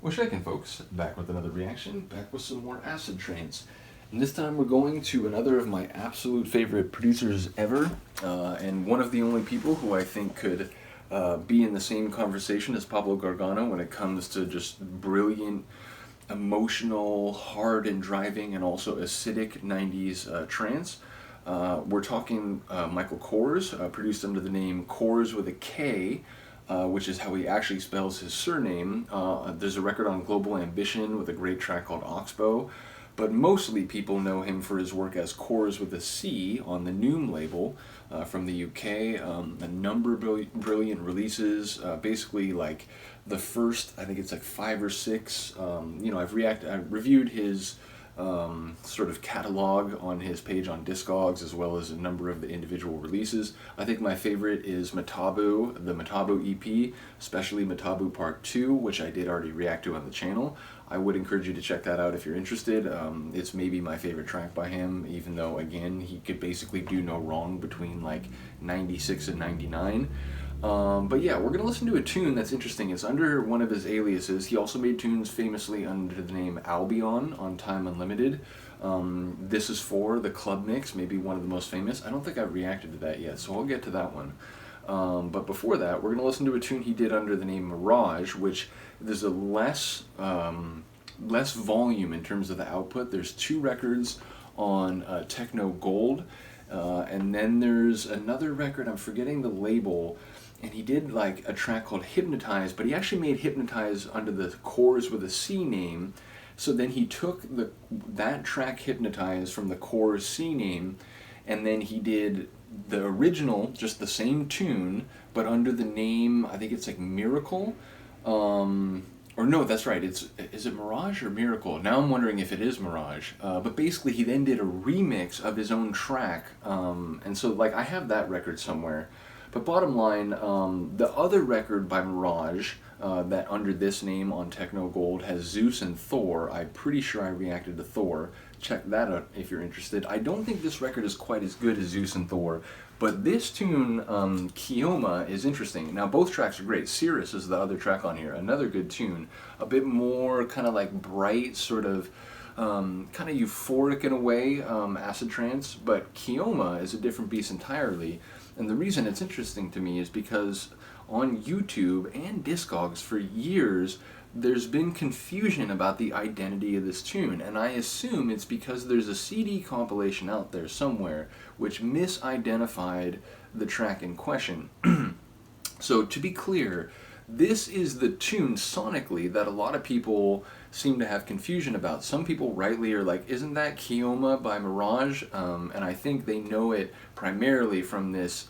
What's shaking, folks? Back with another reaction, back with some more acid-trance. And this time we're going to another of my absolute favorite producers ever, and one of the only people who I think could be in the same conversation as Pablo Gargano when it comes to just brilliant, emotional, hard and driving, and also acidic 90s trance. We're talking Michael Kors, produced under the name Kors with a K, which is how he actually spells his surname. There's a record on Global Ambition with a great track called Oxbow, but mostly people know him for his work as Kors with a C on the Noom label from the UK. A number of brilliant releases, basically like the first, I think it's like 5 or 6. I've reviewed his sort of catalog on his page on Discogs, as well as a number of the individual releases. I think my favorite is Matabu, the Matabu EP, especially Matabu Part 2, which I did already react to on the channel. I would encourage you to check that out if you're interested. It's maybe my favorite track by him, even though, again, he could basically do no wrong between like 96 and 99. But yeah, we're going to listen to a tune that's interesting. It's under one of his aliases. He also made tunes famously under the name Albion on Time Unlimited. This is for the club mix, maybe one of the most famous. I don't think I've reacted to that yet, so I'll get to that one. But before that, we're going to listen to a tune he did under the name Mirage, which there's a less volume in terms of the output. There's 2 records on Techno Gold, and then there's another record, I'm forgetting the label, and he did like a track called Hypnotize, but he actually made Hypnotize under the Kors with a C name. So then he took that track Hypnotize from the Kors C name, and then he did the original, just the same tune, but under the name, I think it's like Miracle, or no, that's right, is it Mirage or Miracle? Now I'm wondering if it is Mirage. But basically he then did a remix of his own track, and so like I have that record somewhere. But bottom line, the other record by Mirage, that under this name on Techno Gold has Zeus and Thor. I'm pretty sure I reacted to Thor. Check that out if you're interested. I don't think this record is quite as good as Zeus and Thor, but this tune, Keoma, is interesting. Now both tracks are great. Cirrus is the other track on here, another good tune. A bit more kind of like bright, sort of kind of euphoric in a way, acid trance, but Keoma is a different beast entirely. And the reason it's interesting to me is because on YouTube and Discogs for years, there's been confusion about the identity of this tune, and I assume it's because there's a CD compilation out there somewhere which misidentified the track in question. So to be clear, this is the tune sonically that a lot of people seem to have confusion about. Some people rightly are like, isn't that Keoma by Mirage? And I think they know it primarily from this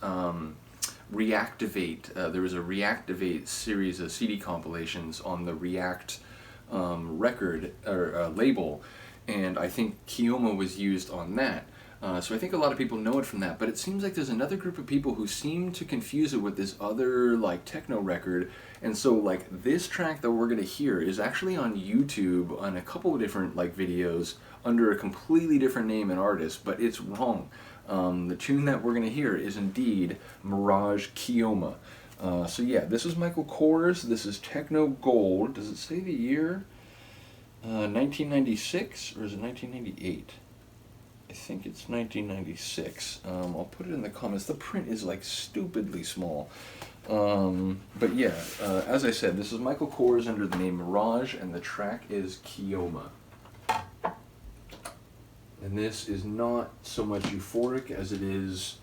Reactivate. There was a Reactivate series of CD compilations on the React record or label, and I think Keoma was used on that. So I think a lot of people know it from that, but it seems like there's another group of people who seem to confuse it with this other like techno record, and so like this track that we're gonna hear is actually on YouTube on a couple of different like videos under a completely different name and artist, but it's wrong. The tune that we're gonna hear is indeed Mirage Keoma. So yeah, this is Michael Kors, this is Techno Gold. Does it say the year? 1996, or is it 1998? I think it's 1996. I'll put it in the comments. The print is like stupidly small. But yeah, as I said, this is Michael Kors under the name Mirage, and the track is Keoma. And this is not so much euphoric as it is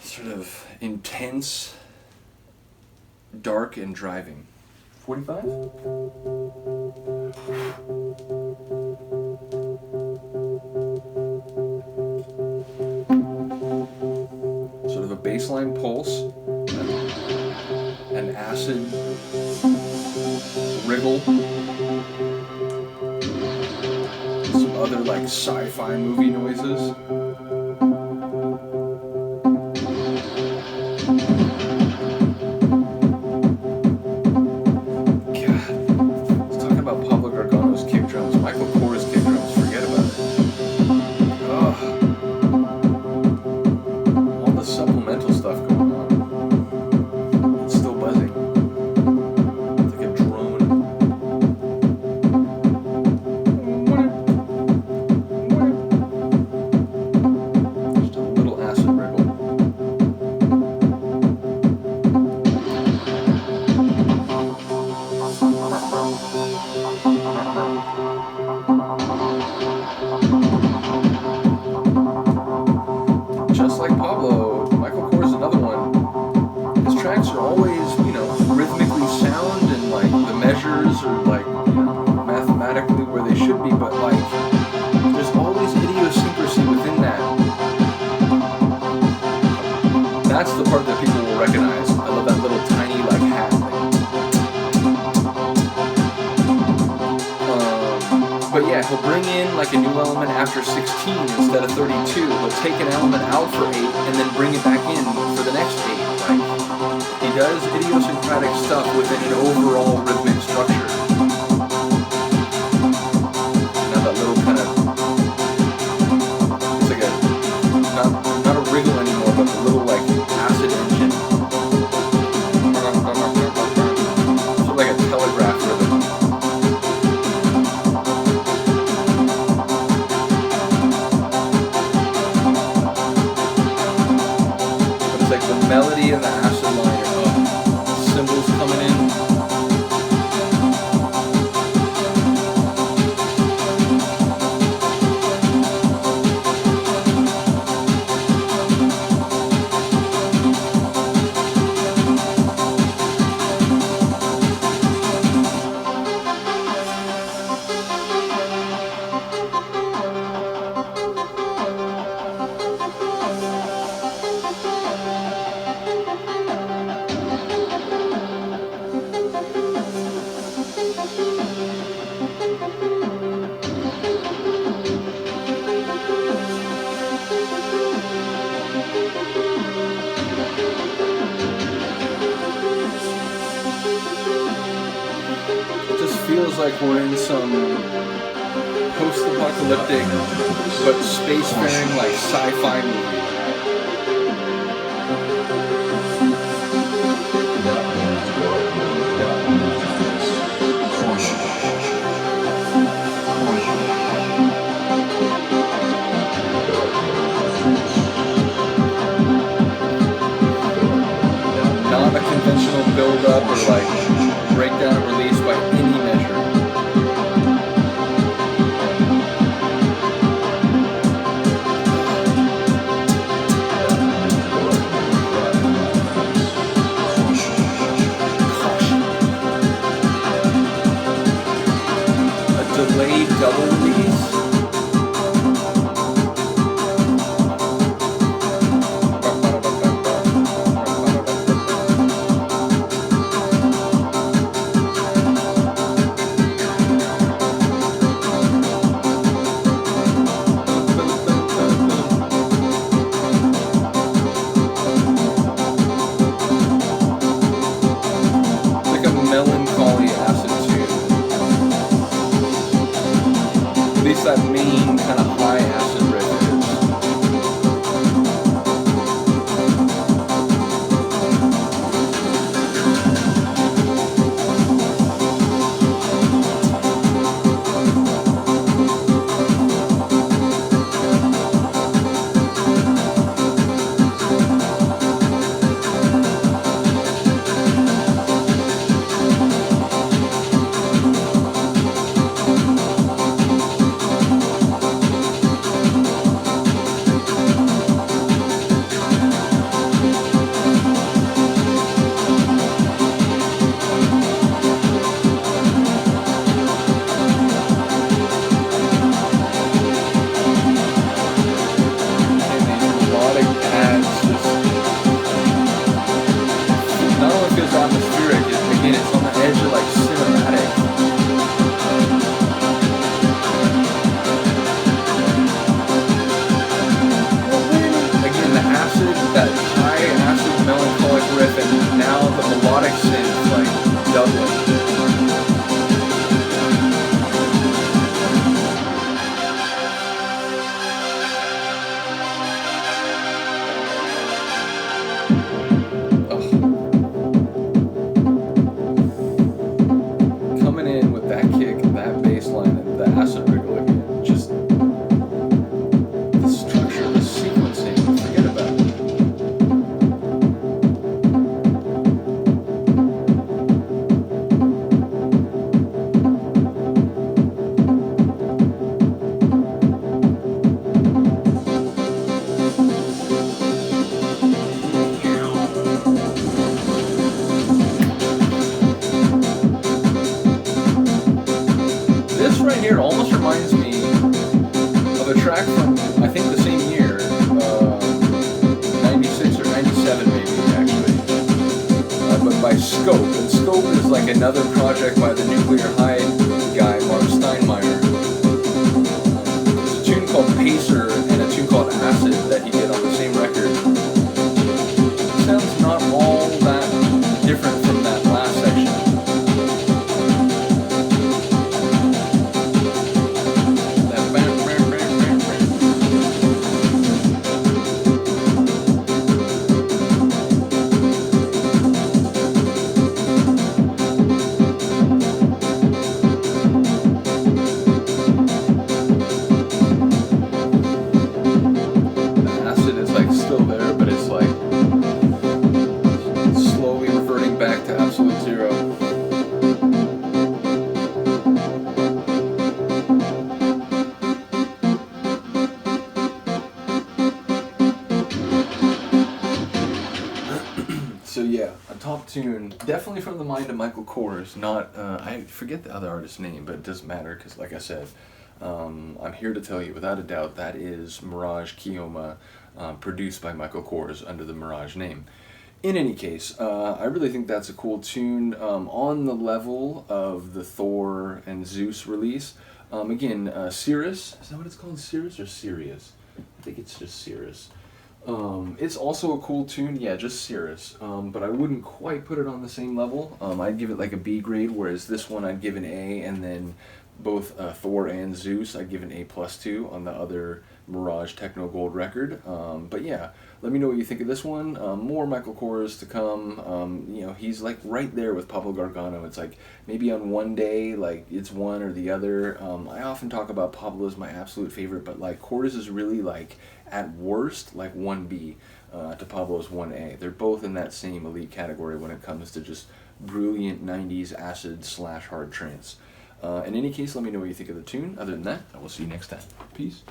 sort of intense, dark, and driving. 45? Sort of a baseline pulse, an acid wriggle, some other like sci-fi movie noises. Stuff going on. It's still buzzing. It's like a drone. Just like Pablo, Michael Kors is another one. His tracks are always, you know, rhythmically sound and like the measures are like, you know, mathematically where they should be, but like there's always idiosyncrasy within that. That's the part that people will recognize. I love that little tiny like hat thing. But yeah, he'll bring in like a new element after 16 instead of 32. He'll take an element out for 8 and then bring it back in for the next 8. Like, he does idiosyncratic stuff within an overall rhythmic structure. Now that little kind of, it's like a, not a wriggle anymore, but a little like acid engine. Sort of like a telegraph rhythm. Melody and the acid line are up. Cymbals coming in. Feels like we're in some post-apocalyptic but spacefaring like sci-fi movie. Not a conventional build-up or like breakdown and release by any measure. A delayed double release. That main kind of high acid riff right here almost reminds me of a track from, I think, the same year, 96 or 97 maybe, actually, but by Scope. And Scope is like another project by the Nuclear High guy, Mark Steinmeier. There's a tune called Pacer and a tune called Acid that he did on the same record. It sounds not all that different from that last section. So yeah, a top tune, definitely from the mind of Michael Kors. Not, I forget the other artist's name, but it doesn't matter because, like I said, I'm here to tell you without a doubt that is Mirage Keoma, produced by Michael Kors under the Mirage name. In any case, I really think that's a cool tune, on the level of the Thor and Zeus release. Again, Cirrus, is that what it's called? Cirrus or Sirius? I think it's just Cirrus. It's also a cool tune, yeah, just Cirrus, but I wouldn't quite put it on the same level. I'd give it like a B grade, whereas this one I'd give an A, and then both Thor and Zeus I'd give an A+2 on the other Mirage Techno Gold record. But yeah, let me know what you think of this one. More Michael Kors to come. You know, he's like right there with Pablo Gargano. It's like maybe on one day, like it's one or the other. I often talk about Pablo as my absolute favorite, but like Kors is really like at worst like 1B to Pablo's 1A. They're both in that same elite category when it comes to just brilliant 90s acid/hard trance. In any case, let me know what you think of the tune. Other than that, I will see you next time. Peace.